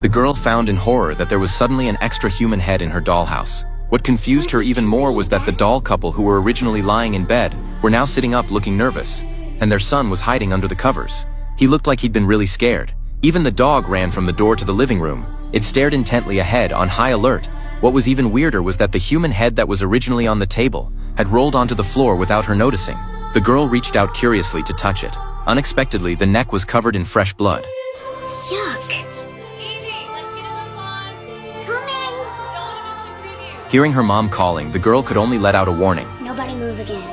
The girl found in horror that there was suddenly an extra human head in her dollhouse. What confused her even more was that the doll couple who were originally lying in bed were now sitting up looking nervous, and their son was hiding under the covers. He looked like he'd been really scared. Even the dog ran from the door to the living room. It stared intently ahead on high alert. What was even weirder was that the human head that was originally on the table had rolled onto the floor without her noticing. The girl reached out curiously to touch it. Unexpectedly, the neck was covered in fresh blood. Yuck. Hearing her mom calling, the girl could only let out a warning. Nobody move again.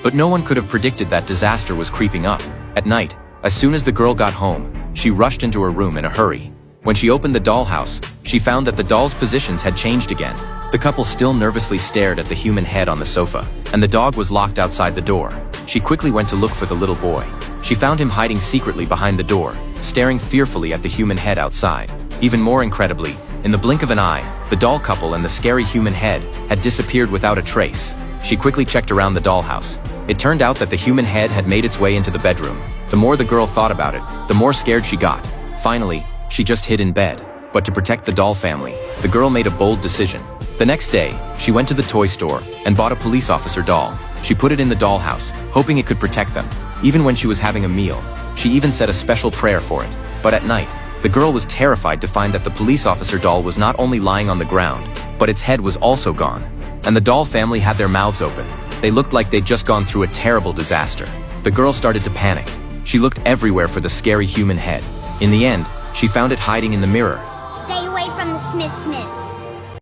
But no one could have predicted that disaster was creeping up. At night, as soon as the girl got home, she rushed into her room in a hurry. When she opened the dollhouse, she found that the dolls' positions had changed again. The couple still nervously stared at the human head on the sofa, and the dog was locked outside the door. She quickly went to look for the little boy. She found him hiding secretly behind the door, staring fearfully at the human head outside. Even more incredibly, in the blink of an eye, the doll couple and the scary human head had disappeared without a trace. She quickly checked around the dollhouse. It turned out that the human head had made its way into the bedroom. The more the girl thought about it, the more scared she got. Finally, she just hid in bed. But to protect the doll family, the girl made a bold decision. The next day, she went to the toy store and bought a police officer doll. She put it in the dollhouse, hoping it could protect them. Even when she was having a meal, she even said a special prayer for it. But at night, the girl was terrified to find that the police officer doll was not only lying on the ground, but its head was also gone. And the doll family had their mouths open. They looked like they'd just gone through a terrible disaster. The girl started to panic. She looked everywhere for the scary human head. In the end, she found it hiding in the mirror. Stay away from the Smith.